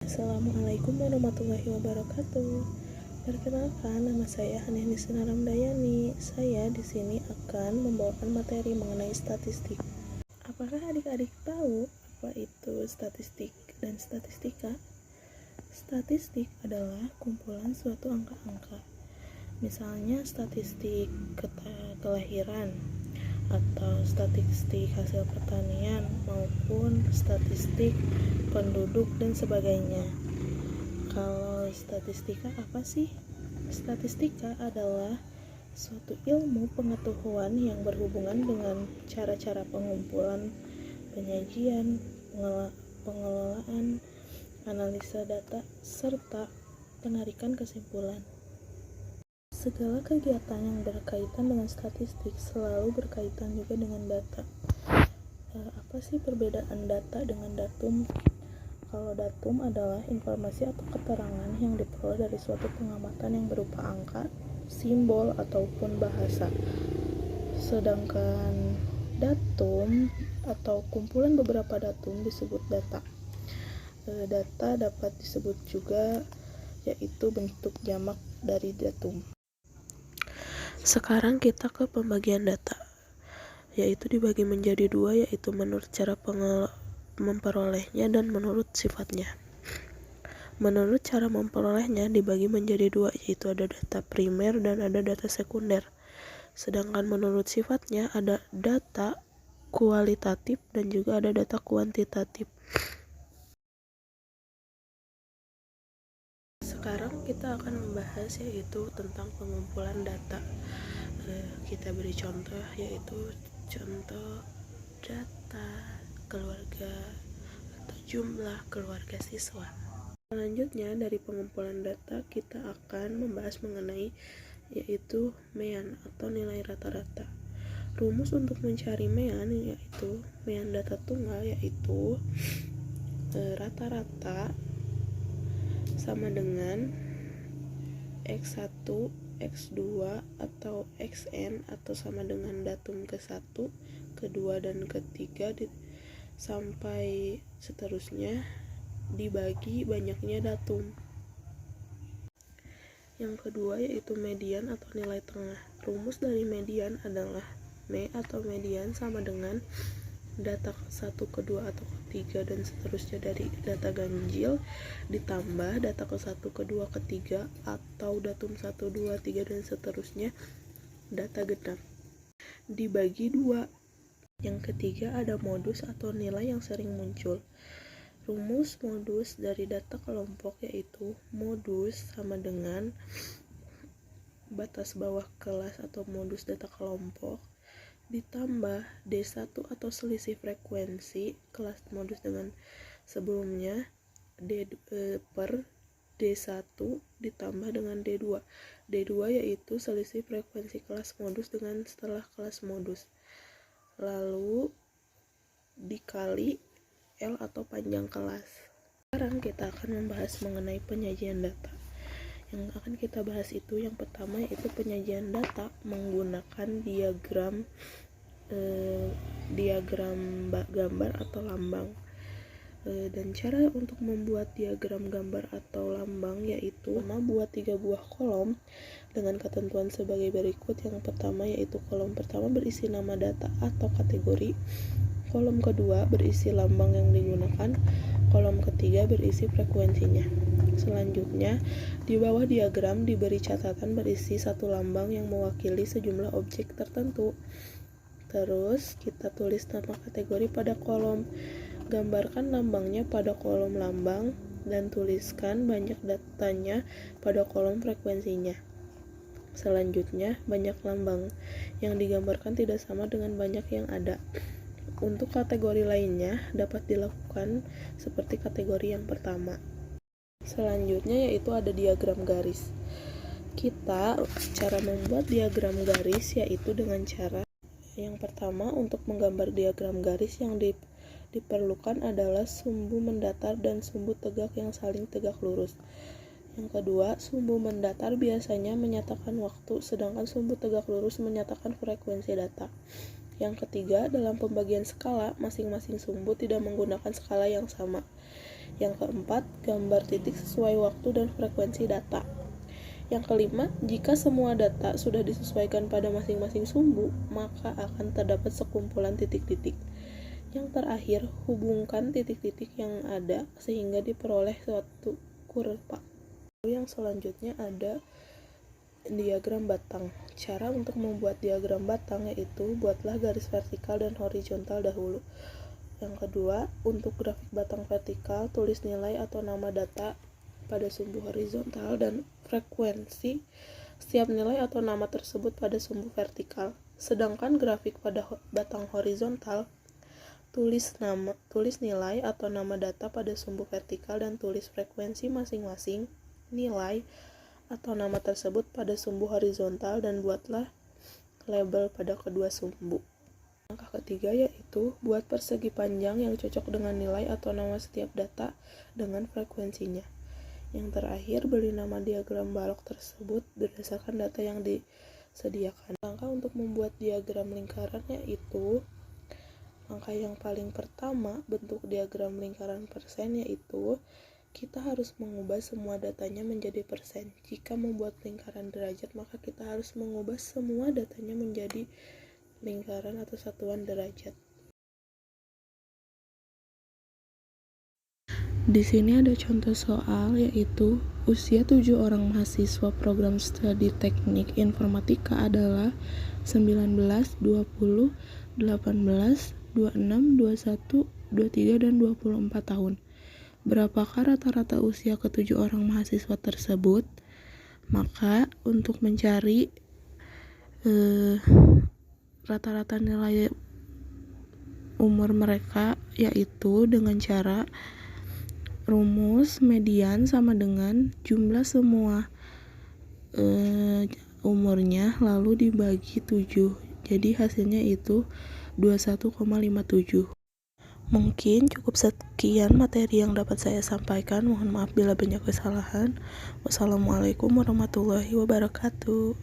Assalamualaikum warahmatullahi wabarakatuh. Perkenalkan, nama saya Haneni Sinaramdayani. Saya di sini akan membawakan materi mengenai statistik. Apakah adik-adik tahu apa itu statistik dan statistika? Statistik adalah kumpulan suatu angka-angka. Misalnya statistik kelahiran, atau statistik hasil pertanian, maupun statistik penduduk dan sebagainya. Kalau statistika apa sih? Statistika adalah suatu ilmu pengetahuan yang berhubungan dengan cara-cara pengumpulan, penyajian, pengelolaan, analisa data, serta penarikan kesimpulan. Segala kegiatan yang berkaitan dengan statistik selalu berkaitan juga dengan data. Apa sih perbedaan data dengan datum? Kalau datum adalah informasi atau keterangan yang diperoleh dari suatu pengamatan yang berupa angka, simbol, ataupun bahasa. Sedangkan datum atau kumpulan beberapa datum disebut data. Data dapat disebut juga yaitu bentuk jamak dari datum. Sekarang kita ke pembagian data, yaitu dibagi menjadi dua, yaitu menurut cara memperolehnya dan menurut sifatnya. Menurut cara memperolehnya dibagi menjadi dua, yaitu ada data primer dan ada data sekunder. Sedangkan menurut sifatnya ada data kualitatif dan juga ada data kuantitatif. Sekarang kita akan membahas yaitu tentang pengumpulan data. Kita beri contoh, yaitu contoh data keluarga atau jumlah keluarga siswa. Selanjutnya dari pengumpulan data kita akan membahas mengenai yaitu mean atau nilai rata-rata. Rumus untuk mencari mean yaitu mean data tunggal, yaitu rata-rata sama dengan X1, X2, atau XN, atau sama dengan datum ke-1, ke-2, dan ke-3 sampai seterusnya dibagi banyaknya datum. Yang kedua yaitu median atau nilai tengah. Rumus dari median adalah M atau median sama dengan data ke-1, ke-2, atau ke-3 dan seterusnya dari data ganjil ditambah data ke-1, ke-2, ke-3 atau datum 1, 2, 3 dan seterusnya data genap dibagi 2. Yang ketiga ada modus atau nilai yang sering muncul. Rumus modus dari data kelompok yaitu modus sama dengan batas bawah kelas atau modus data kelompok ditambah D1 atau selisih frekuensi kelas modus dengan sebelumnya per D1 ditambah dengan D2. D2 yaitu selisih frekuensi kelas modus dengan setelah kelas modus. Lalu dikali L atau panjang kelas. Sekarang kita akan membahas mengenai penyajian data. Yang akan kita bahas itu yang pertama yaitu penyajian data menggunakan diagram gambar atau lambang. Dan cara untuk membuat diagram gambar atau lambang yaitu buat 3 buah kolom dengan ketentuan sebagai berikut. Yang pertama yaitu kolom pertama berisi nama data atau kategori, kolom kedua berisi lambang yang digunakan, kolom ketiga berisi frekuensinya. Selanjutnya, di bawah diagram diberi catatan berisi satu lambang yang mewakili sejumlah objek tertentu. Terus, kita tulis nama kategori pada kolom. Gambarkan lambangnya pada kolom lambang dan tuliskan banyak datanya pada kolom frekuensinya. Selanjutnya, banyak lambang yang digambarkan tidak sama dengan banyak yang ada. Untuk kategori lainnya dapat dilakukan seperti kategori yang pertama. Selanjutnya yaitu ada diagram garis. Cara membuat diagram garis yaitu dengan cara yang pertama, untuk menggambar diagram garis yang diperlukan adalah sumbu mendatar dan sumbu tegak yang saling tegak lurus. Yang kedua, sumbu mendatar biasanya menyatakan waktu, sedangkan sumbu tegak lurus menyatakan frekuensi data. Yang ketiga, dalam pembagian skala, masing-masing sumbu tidak menggunakan skala yang sama. Yang keempat, gambar titik sesuai waktu dan frekuensi data. Yang kelima, jika semua data sudah disesuaikan pada masing-masing sumbu, maka akan terdapat sekumpulan titik-titik. Yang terakhir, hubungkan titik-titik yang ada sehingga diperoleh suatu kurva. Yang selanjutnya ada diagram batang. Cara untuk membuat diagram batang yaitu buatlah garis vertikal dan horizontal dahulu. Yang kedua, untuk grafik batang vertikal, tulis nilai atau nama data pada sumbu horizontal dan frekuensi setiap nilai atau nama tersebut pada sumbu vertikal. Sedangkan grafik pada batang horizontal, tulis nilai atau nama data pada sumbu vertikal dan tulis frekuensi masing-masing nilai atau nama tersebut pada sumbu horizontal dan buatlah label pada kedua sumbu. Langkah ketiga yaitu buat persegi panjang yang cocok dengan nilai atau nama setiap data dengan frekuensinya. Yang terakhir, beri nama diagram balok tersebut berdasarkan data yang disediakan. Langkah untuk membuat diagram lingkaran yaitu langkah yang paling pertama, bentuk diagram lingkaran persen yaitu kita harus mengubah semua datanya menjadi persen. Jika membuat lingkaran derajat, maka kita harus mengubah semua datanya menjadi lingkaran atau satuan derajat. Di sini ada contoh soal yaitu usia 7 orang mahasiswa program studi teknik informatika adalah 19, 20, 18, 26, 21, 23, dan 24 tahun. Berapakah rata-rata usia ke-7 orang mahasiswa tersebut? Maka untuk mencari rata-rata nilai umur mereka yaitu dengan cara rumus median sama dengan jumlah semua umurnya lalu dibagi 7. Jadi hasilnya itu 21,57. Mungkin cukup sekian materi yang dapat saya sampaikan. Mohon maaf bila banyak kesalahan. Wassalamualaikum warahmatullahi wabarakatuh.